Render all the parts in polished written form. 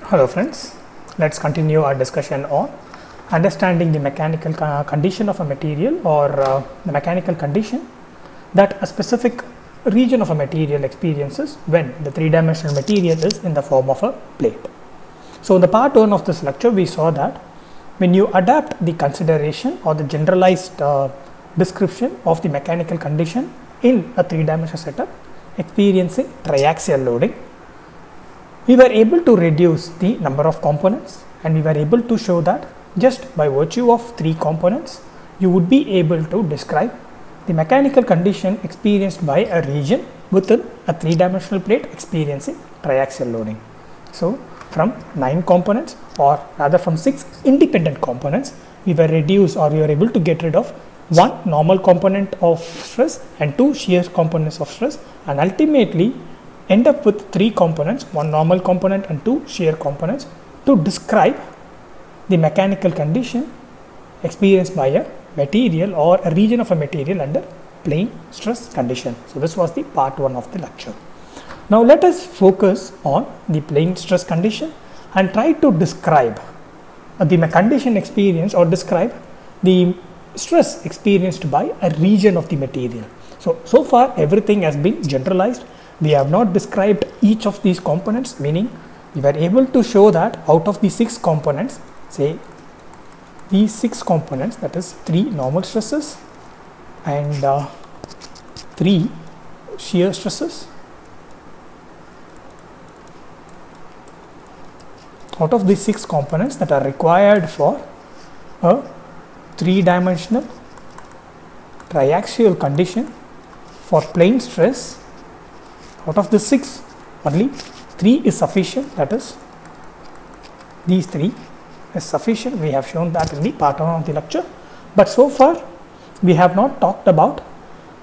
Hello friends, let's continue our discussion on understanding the mechanical condition of a material or the mechanical condition that a specific region of a material experiences when the three-dimensional material is in the form of a plate. So in the part 1 of this lecture we saw that when you adapt the consideration or the generalized description of the mechanical condition in a three-dimensional setup experiencing triaxial loading, we were able to reduce the number of components, and we were able to show that just by virtue of 3 components you would be able to describe the mechanical condition experienced by a region within a three-dimensional plate experiencing triaxial loading. So from 9 components, or rather from 6 independent components, we were able to get rid of 1 normal component of stress and 2 shear components of stress, and ultimately end up with 3 components, 1 normal component and 2 shear components, to describe the mechanical condition experienced by a material or a region of a material under plane stress condition. So this was the part 1 of the lecture. Now let us focus on the plane stress condition and try to describe the condition experienced or describe the stress experienced by a region of the material. So far everything has been generalized. We have not described each of these components, meaning we were able to show that out of the 6 components, say these 6 components, that is 3 normal stresses and 3 shear stresses, out of these 6 components that are required for a 3-dimensional triaxial condition for plane stress, out of the 6 only 3 is sufficient, that is these 3 is sufficient. We have shown that in the part 1 of the lecture, but so far we have not talked about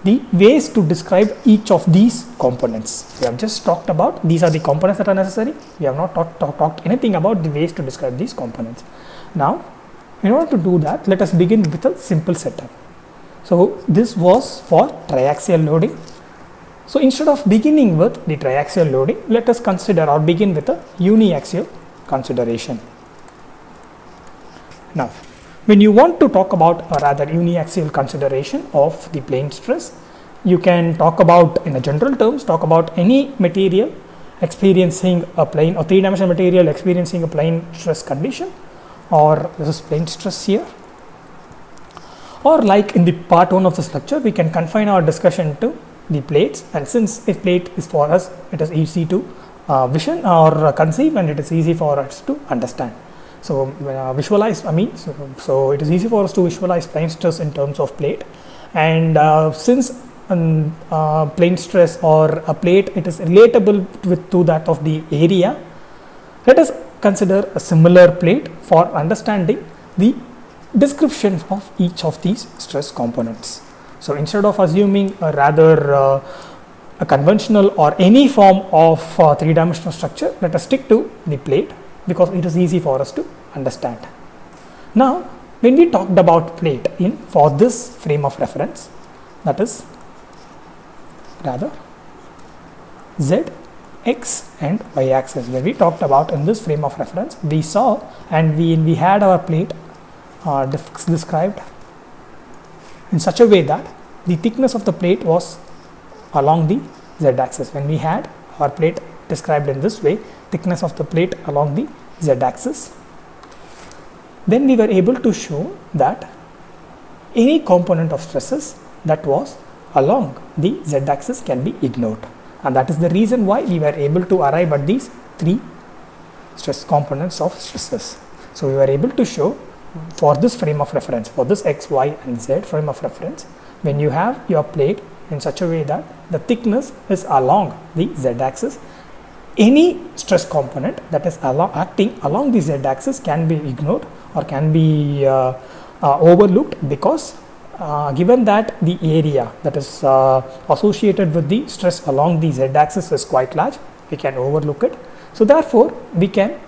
the ways to describe each of these components. We have just talked about these are the components that are necessary. We have not talked anything about the ways to describe these components. Now in order to do that, let us begin with a simple setup. So this was for triaxial loading. So instead of beginning with the triaxial loading, let us consider or begin with a uniaxial consideration. Now, when you want to talk about a rather uniaxial consideration of the plane stress, you can talk about, in a general terms, talk about any material experiencing a plane or 3-dimensional material experiencing a plane stress condition, or this is plane stress here, or like in the part 1 of this lecture, we can confine our discussion to the plates, and since a plate is for us, it is easy to vision or conceive, and it is easy for us to understand. So visualize, so it is easy for us to visualize plane stress in terms of plate, and since plane stress or a plate, it is relatable to that of the area, let us consider a similar plate for understanding the descriptions of each of these stress components. So instead of assuming a rather a conventional or any form of 3-dimensional structure, let us stick to the plate because it is easy for us to understand. Now when we talked about plate for this frame of reference, that is rather Z, X and Y axis, where we talked about in this frame of reference, we saw and we had our plate described in such a way that the thickness of the plate was along the z-axis. When we had our plate described in this way, thickness of the plate along the z-axis, then we were able to show that any component of stresses that was along the z-axis can be ignored, and that is the reason why we were able to arrive at these 3 stress components of stresses. So we were able to show for this frame of reference, for this X, Y and Z frame of reference, when you have your plate in such a way that the thickness is along the Z-axis, any stress component that is acting along the Z-axis can be ignored or can be overlooked, because given that the area that is associated with the stress along the Z-axis is quite large, we can overlook it. So therefore we can,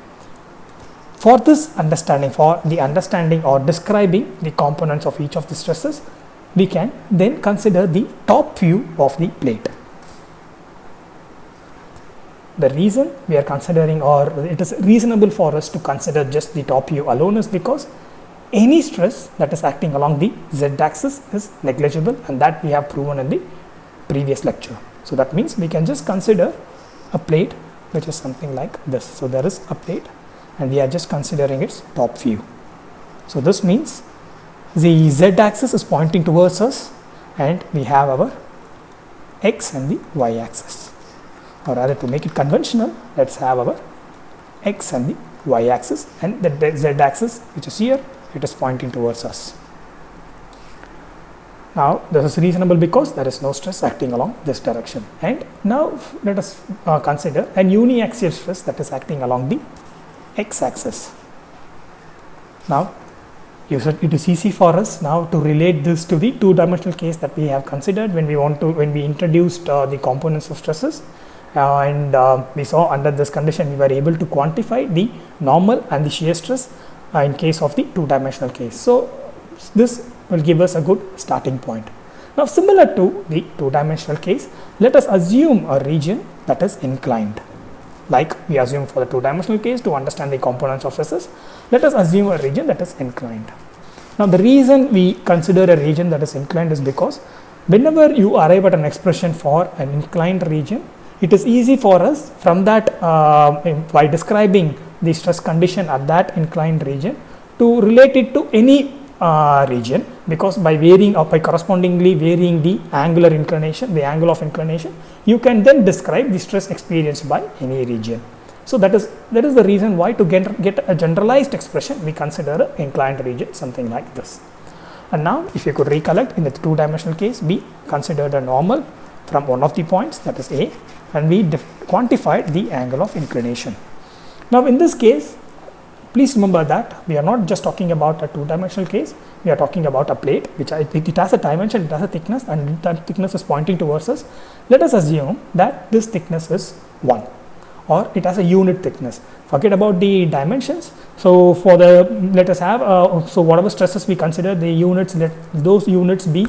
for this understanding, for the understanding or describing the components of each of the stresses, we can then consider the top view of the plate. the reason we are considering, or it is reasonable for us to consider just the top view alone, is because any stress that is acting along the z-axis is negligible, and that we have proven in the previous lecture. So that means we can just consider a plate which is something like this. So there is a plate and we are just considering its top view. So this means the z-axis is pointing towards us and we have our x and the y-axis, or rather, to make it conventional, let's have our x and the y-axis, and the z-axis which is here, it is pointing towards us. Now this is reasonable because there is no stress acting along this direction. And now let us consider an uniaxial stress that is acting along the x-axis. Now it is easy for us now to relate this to the two-dimensional case that we have considered when we introduced the components of stresses, and we saw under this condition we were able to quantify the normal and the shear stress in case of the two-dimensional case. So this will give us a good starting point. Now similar to the two-dimensional case, let us assume a region that is inclined, like we assume for the two-dimensional case to understand the components of stresses. Let us assume a region that is inclined. Now the reason we consider a region that is inclined is because whenever you arrive at an expression for an inclined region, it is easy for us from that by describing the stress condition at that inclined region to relate it to any region, because by varying or by correspondingly varying the angular inclination, the angle of inclination, you can then describe the stress experienced by any region. So that is the reason why to get a generalized expression we consider an inclined region, something like this. And now if you could recollect, in the two-dimensional case we considered a normal from one of the points, that is A, and we quantified the angle of inclination. Now in this case, please remember that we are not just talking about a two-dimensional case, we are talking about a plate which it has a dimension, it has a thickness, and that thickness is pointing towards us. Let us assume that this thickness is 1, or it has a unit thickness. Forget about the dimensions. So for the, let us have so whatever stresses we consider, the units, let those units be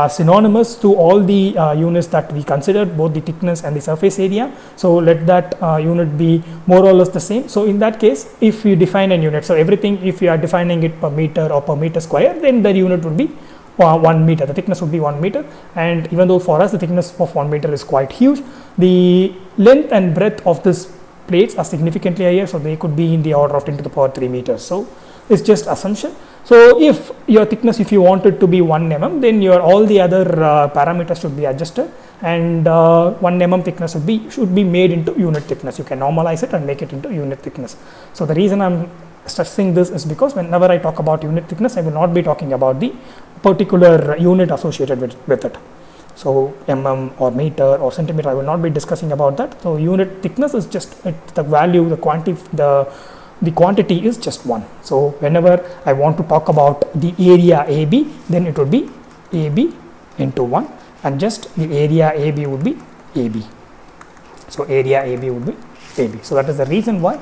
synonymous to all the units that we considered, both the thickness and the surface area. So let that unit be more or less the same. So in that case, if we define a unit, so everything, if we are defining it per meter or per meter square, then the unit would be 1 meter, the thickness would be 1 meter, and even though for us the thickness of 1 meter is quite huge, the length and breadth of this plates are significantly higher, so they could be in the order of 10 to the power 3 meters. So it's just assumption. So if your thickness, if you want it to be 1 mm, then your all the other parameters should be adjusted, and 1 mm thickness should be made into unit thickness. You can normalize it and make it into unit thickness. So the reason I'm stressing this is because whenever I talk about unit thickness, I will not be talking about the particular unit associated with it. So mm or meter or centimeter, I will not be discussing about that. So unit thickness is just the value, the quantity is just 1. So whenever I want to talk about the area AB, then it would be AB into 1, and just the area AB would be AB. So area AB would be AB. So that is the reason why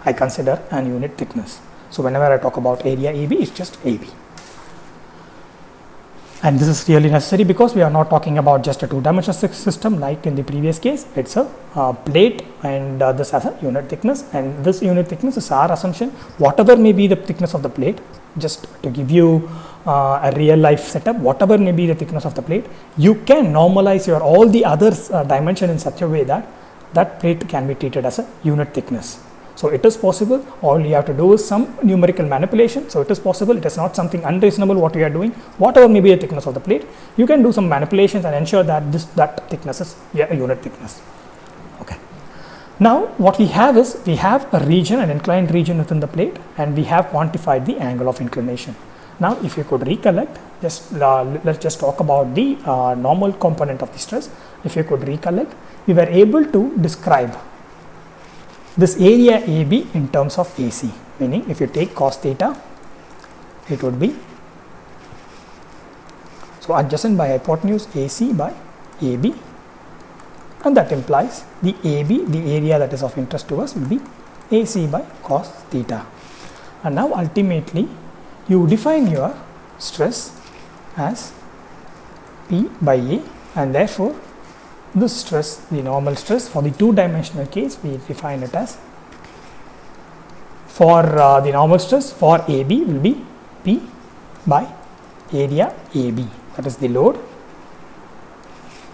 I consider an unit thickness. So whenever I talk about area AB, it's just AB. And this is really necessary because we are not talking about just a two-dimensional system like in the previous case. It's a plate, and this has a unit thickness, and this unit thickness is our assumption. Whatever may be the thickness of the plate, just to give you a real life setup, whatever may be the thickness of the plate, you can normalize your all the other dimension in such a way that that plate can be treated as a unit thickness. So it is possible. All you have to do is some numerical manipulation. So it is possible. It is not something unreasonable what we are doing. Whatever may be the thickness of the plate, you can do some manipulations and ensure that that thickness is a unit thickness. Okay. Now what we have is we have a region, an inclined region within the plate, and we have quantified the angle of inclination. Now if you could recollect, let's just talk about the normal component of the stress. If you could recollect, we were able to describe this area AB in terms of AC, meaning if you take cos theta, it would be, so adjacent by hypotenuse AC by AB, and that implies the AB, the area that is of interest to us, will be AC by cos theta. And now ultimately you define your stress as P by A, and therefore this stress, the normal stress for the two-dimensional case, we define it as, for the normal stress for AB will be P by area AB, that is the load,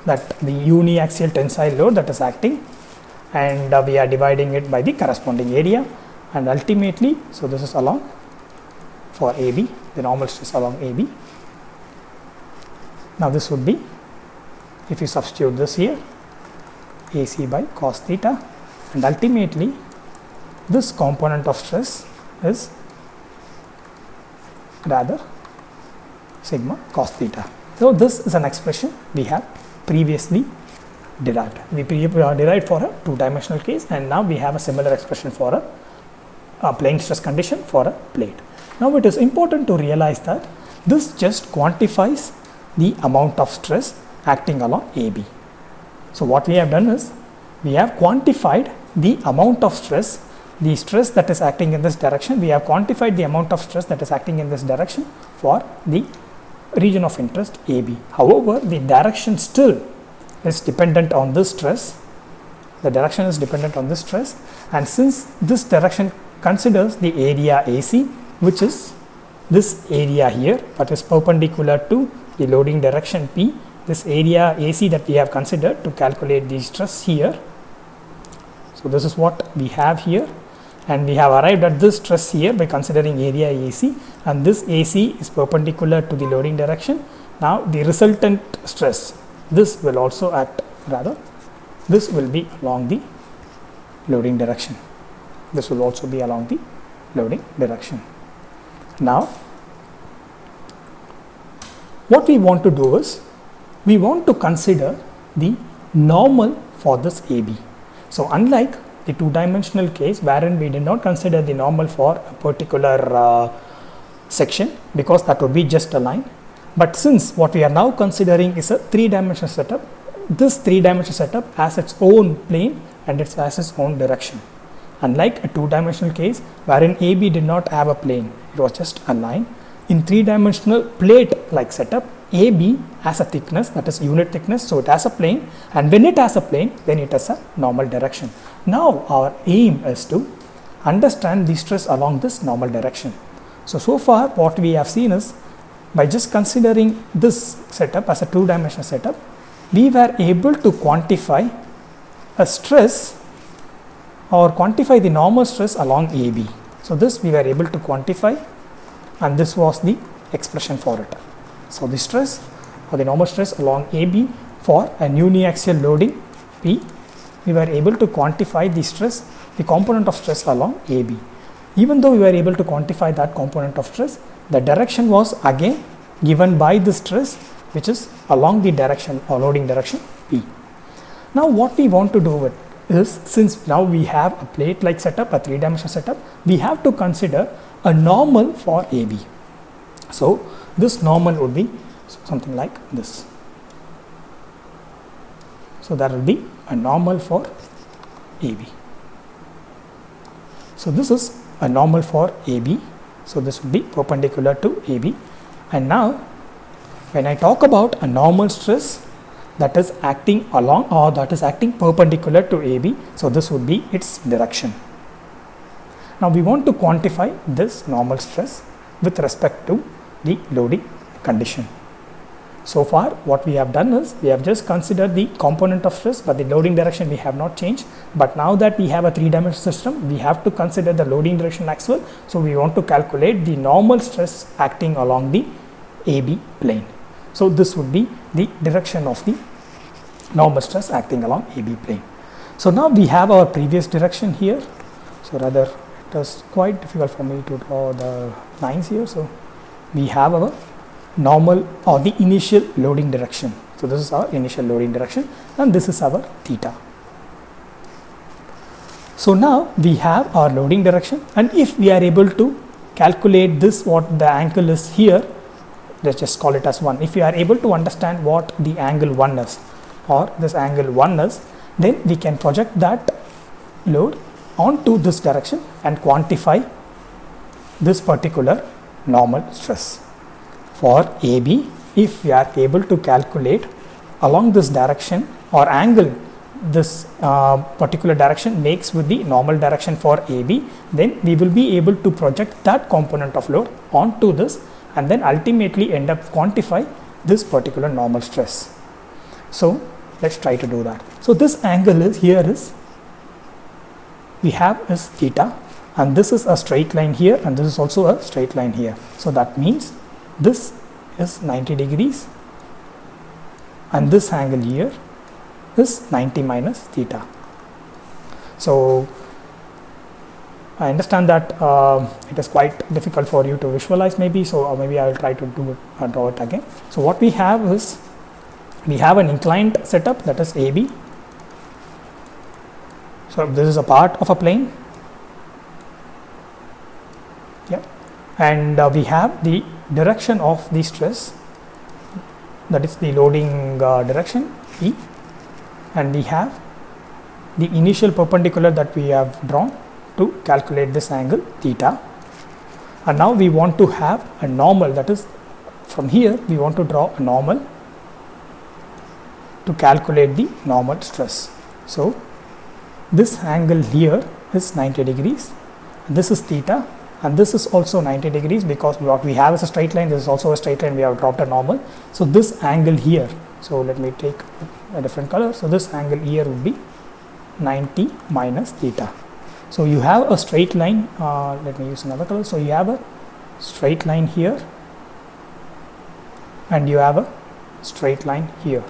that the uniaxial tensile load that is acting, and we are dividing it by the corresponding area, and ultimately, so this is along for AB, the normal stress along AB. Now this would be, if you substitute this here, AC by cos theta, and ultimately this component of stress is rather sigma cos theta. So this is an expression we have previously derived. We derived for a two-dimensional case, and now we have a similar expression for a plane stress condition for a plate. Now it is important to realize that this just quantifies the amount of stress acting along AB. So what we have done is, we have quantified the amount of stress, the stress that is acting in this direction, we have quantified the amount of stress that is acting in this direction for the region of interest AB. However, the direction still is dependent on this stress, the direction is dependent on this stress, and since this direction considers the area AC, which is this area here, that is perpendicular to the loading direction P, this area AC that we have considered to calculate the stress here. So this is what we have here, and we have arrived at this stress here by considering area AC, and this AC is perpendicular to the loading direction. Now the resultant stress, this will also act, rather this will be along the loading direction, this will also be along the loading direction. Now what we want to do is, we want to consider the normal for this AB. So unlike the two-dimensional case wherein we did not consider the normal for a particular section, because that would be just a line, but since what we are now considering is a three-dimensional setup, this three-dimensional setup has its own plane and it has its own direction. Unlike a two-dimensional case wherein AB did not have a plane, it was just a line, in three-dimensional plate-like setup, AB has a thickness, that is unit thickness, so it has a plane, and when it has a plane, then it has a normal direction. Now our aim is to understand the stress along this normal direction. So far what we have seen is, by just considering this setup as a two-dimensional setup, we were able to quantify a stress or quantify the normal stress along AB. So this we were able to quantify, and this was the expression for it. So the stress or the normal stress along AB for an uniaxial loading P, we were able to quantify the stress, the component of stress along AB. Even though we were able to quantify that component of stress, the direction was again given by the stress, which is along the direction or loading direction P. Now what we want to do with is, since now we have a plate like setup, a three-dimensional setup, we have to consider a normal for AB. So this normal would be something like this. So that will be a normal for AB. So this is a normal for AB. So this will be perpendicular to AB. And now when I talk about a normal stress that is acting along or that is acting perpendicular to AB, so this would be its direction. Now we want to quantify this normal stress with respect to the loading condition. So far what we have done is, we have just considered the component of stress, but the loading direction we have not changed. But now that we have a three-dimensional system, we have to consider the loading direction as well. So we want to calculate the normal stress acting along the AB plane. So this would be the direction of the normal stress acting along AB plane. So now we have our previous direction here. So rather it was quite difficult for me to draw the lines here. So we have our normal or the initial loading direction. So this is our initial loading direction, and this is our theta. So now we have our loading direction, and if we are able to calculate this, what the angle is here, let's just call it as 1. If we are able to understand what the angle 1 is, or this angle 1 is, then we can project that load onto this direction and quantify this particular normal stress. For AB, if we are able to calculate along this direction or angle this particular direction makes with the normal direction for AB, then we will be able to project that component of load onto this and then ultimately end up quantify this particular normal stress. So let's try to do that. So this angle is here is we have is theta, and this is a straight line here, and this is also a straight line here. So that means this is 90 degrees and this angle here is 90 minus theta. So I understand that it is quite difficult for you to visualize maybe, so maybe I will try to do it, draw it again. So what we have is, we have an inclined setup, that is AB. So this is a part of a plane, yeah, and we have the direction of the stress, that is the loading direction E, and we have the initial perpendicular that we have drawn to calculate this angle theta. And now we want to have a normal, that is from here we want to draw a normal to calculate the normal stress. So this angle here is 90 degrees, this is theta, and this is also 90 degrees because what we have is a straight line, this is also a straight line, we have dropped a normal. So this angle here, so let me take a different color, so this angle here would be 90 minus theta. So you have a straight line, let me use another color, so you have a straight line here and you have a straight line here.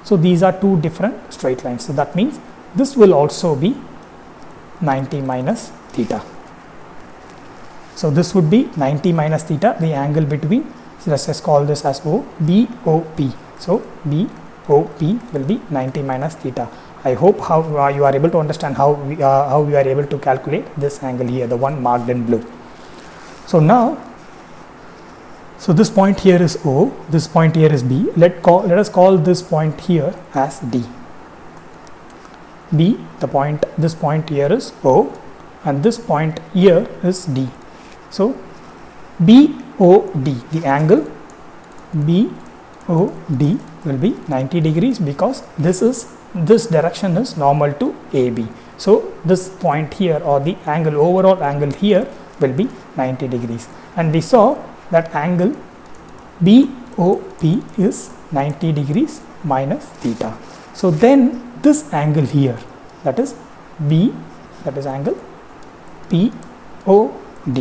So these are two different straight lines, so that means this will also be 90 minus theta. So this would be 90 minus theta, the angle between, so let's just call this as O, BOP. So BOP will be 90 minus theta. I hope how you are able to understand how we are able to calculate this angle here, the one marked in blue. So now, so this point here is O, this point here is B. Let us call this point here as D. B, the point, this point here is O, and this point here is D. So BOD, the angle BOD will be 90 degrees because this direction is normal to AB. So this point here, or the angle, overall angle here will be 90 degrees, and we saw that angle BOP is 90 degrees minus theta. So then this angle here, that is B, that is angle POD,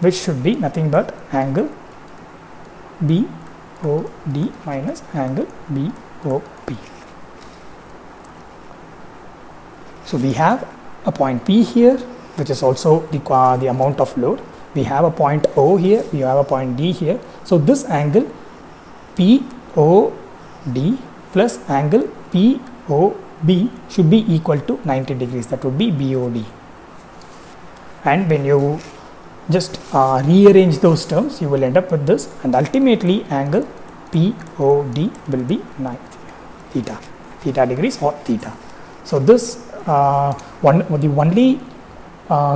which should be nothing but angle BOD minus angle BOP. So we have a point P here, which is also the amount of load. We have a point O here, we have a point D here. So this angle POD plus angle POB should be equal to 90 degrees, that would be BOD. And when you just rearrange those terms, you will end up with this, and ultimately angle POD will be 90 theta degrees or theta. So this the only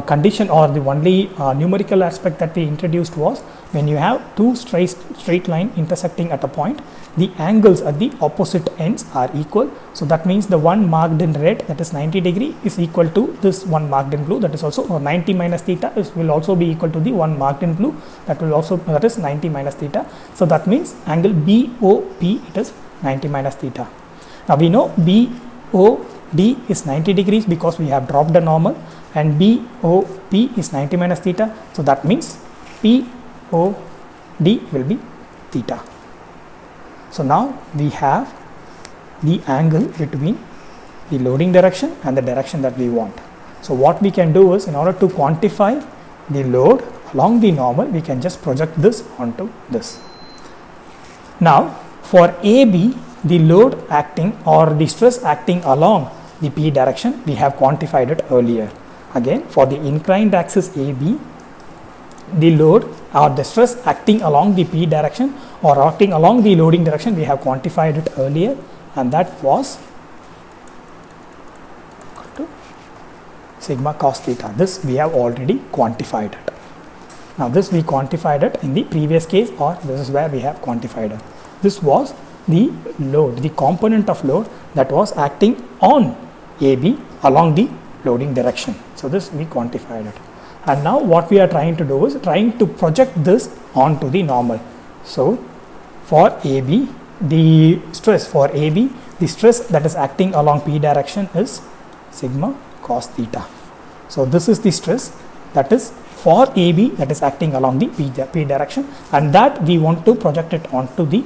condition or the only numerical aspect that we introduced was when you have two straight line intersecting at a point, the angles at the opposite ends are equal. So that means the one marked in red, that is 90 degree, is equal to this one marked in blue, that is also 90 minus theta will also be equal to the one marked in blue, that is 90 minus theta. So that means angle BOP, it is 90 minus theta. Now we know BOD is 90 degrees because we have dropped a normal, and BOP is 90 minus theta. So that means POD will be theta. So now we have the angle between the loading direction and the direction that we want. So what we can do is, in order to quantify the load along the normal, we can just project this onto this. Now for AB, the load acting or the stress acting along the P direction, we have quantified it earlier. Again, for the inclined axis AB, the load or the stress acting along the P direction or acting along the loading direction, we have quantified it earlier, and that was sigma cos theta. This we have already quantified it. Now this we quantified it in the previous case, or this is where we have quantified it. This was the load, the component of load that was acting on AB along the loading direction. So this we quantified it. And now what we are trying to do is trying to project this onto the normal. So for AB, the stress for AB, the stress that is acting along P direction is sigma cos theta. So this is the stress that is for AB that is acting along the P direction, and that we want to project it onto the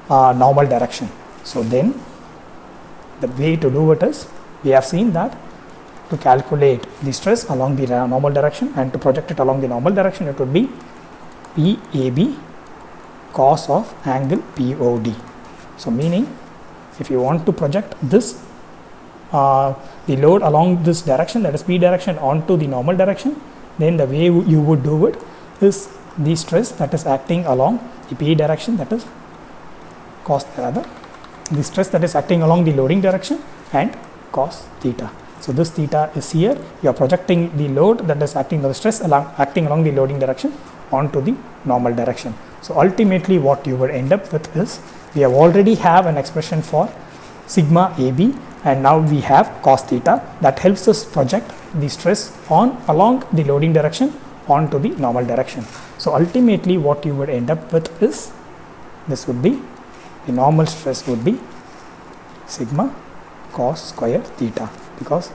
normal direction. So then the way to do it is, we have seen that to calculate the stress along the normal direction and to project it along the normal direction, it would be PAB cos of angle POD. So meaning, if you want to project this the load along this direction, that is P direction, onto the normal direction, then the way you would do it is the stress that is acting along the P direction, that is cos rather, the stress that is acting along the loading direction and cos theta. So this theta is here. You are projecting the load that is acting, the stress acting along the loading direction onto the normal direction. So ultimately what you would end up with is, we have already have an expression for sigma AB, and now we have cos theta that helps us project the stress along the loading direction onto the normal direction. So ultimately what you would end up with is, this would be, the normal stress would be sigma cos square theta, because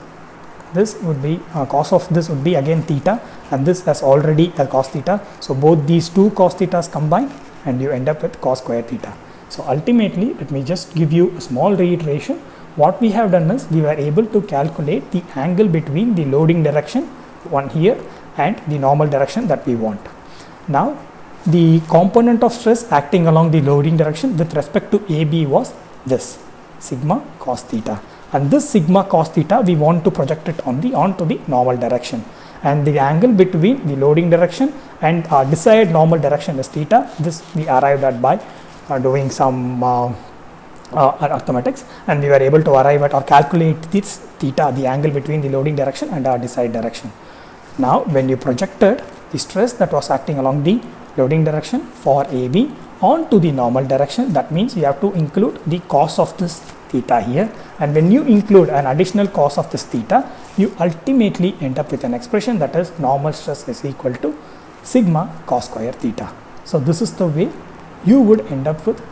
this would be cos of this would be again theta, and this has already a cos theta. So both these two cos thetas combine and you end up with cos square theta. So ultimately, let me just give you a small reiteration. What we have done is, we were able to calculate the angle between the loading direction, one here, and the normal direction that we want. Now the component of stress acting along the loading direction with respect to AB was this sigma cos theta, and this sigma cos theta we want to project it onto the normal direction, and the angle between the loading direction and our desired normal direction is theta. This we arrived at by doing some arithmetics, and we were able to arrive at or calculate this theta, the angle between the loading direction and our desired direction. Now when you projected the stress that was acting along the loading direction for AB onto the normal direction, that means you have to include the cos of this theta here, and when you include an additional cos of this theta, you ultimately end up with an expression that is normal stress is equal to sigma cos square theta. So this is the way you would end up with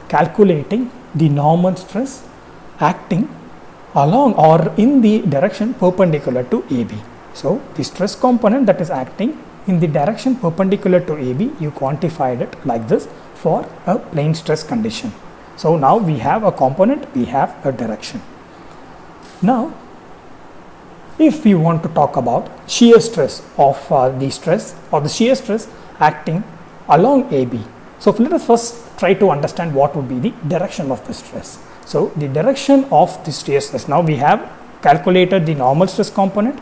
calculating the normal stress acting along or in the direction perpendicular to AB. So the stress component that is acting in the direction perpendicular to AB, you quantified it like this for a plane stress condition. So now we have a component, we have a direction. Now if we want to talk about shear stress of the stress or the shear stress acting along AB. So let us first try to understand what would be the direction of the stress. So the direction of the shear stress, now we have calculated the normal stress component.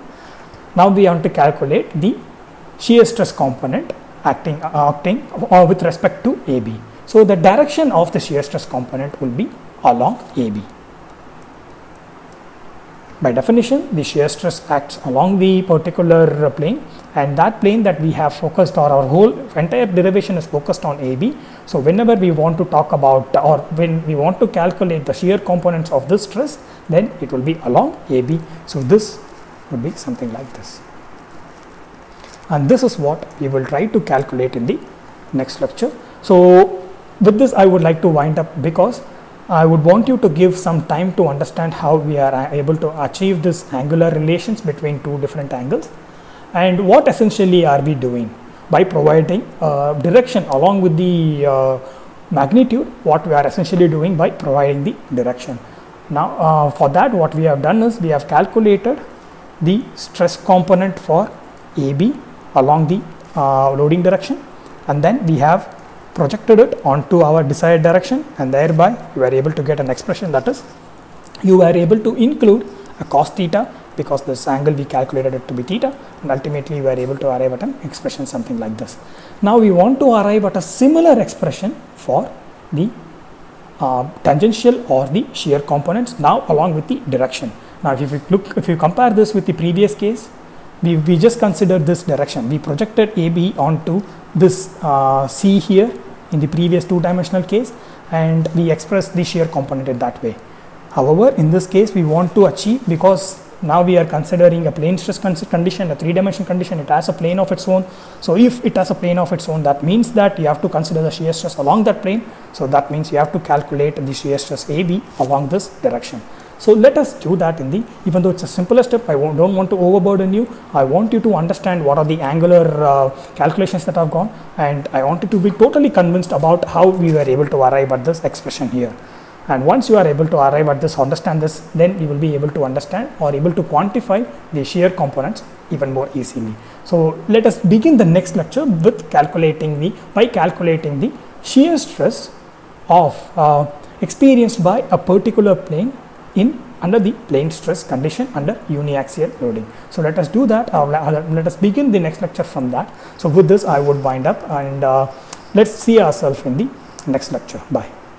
Now we want to calculate the shear stress component acting with respect to AB. So the direction of the shear stress component will be along AB. By definition, the shear stress acts along the particular plane, and that plane that we have focused, or our whole entire derivation is focused on AB. So whenever we want to talk about, or when we want to calculate the shear components of this stress, then it will be along AB. So this would be something like this, and this is what we will try to calculate in the next lecture. So with this I would like to wind up, because I would want you to give some time to understand how we are able to achieve this angular relations between two different angles, and what essentially are we doing by providing direction along with the magnitude. What we are essentially doing by providing the direction. Now for that, what we have done is, we have calculated the stress component for AB along the loading direction, and then we have projected it onto our desired direction, and thereby you are able to get an expression, that is, you are able to include a cos theta, because this angle we calculated it to be theta, and ultimately we are able to arrive at an expression something like this. Now we want to arrive at a similar expression for the tangential or the shear components, now along with the direction. Now if you compare this with the previous case, we just consider this direction. We projected AB onto this C here in the previous two-dimensional case, and we express the shear component in that way. However, in this case we want to achieve, because now we are considering a plane stress condition, a three-dimensional condition, it has a plane of its own. So if it has a plane of its own, that means that you have to consider the shear stress along that plane. So that means you have to calculate the shear stress AB along this direction. So let us do that in the, even though it's a simpler step, I don't want to overburden you. I want you to understand what are the angular calculations that have gone, and I want you to be totally convinced about how we were able to arrive at this expression here. And once you are able to arrive at this, understand this, then you will be able to understand or able to quantify the shear components even more easily. So let us begin the next lecture with calculating the shear stress of experienced by a particular plane under the plane stress condition under uniaxial loading. So let us do that. Let us begin the next lecture from that. So with this I would wind up, and let's see ourselves in the next lecture. Bye.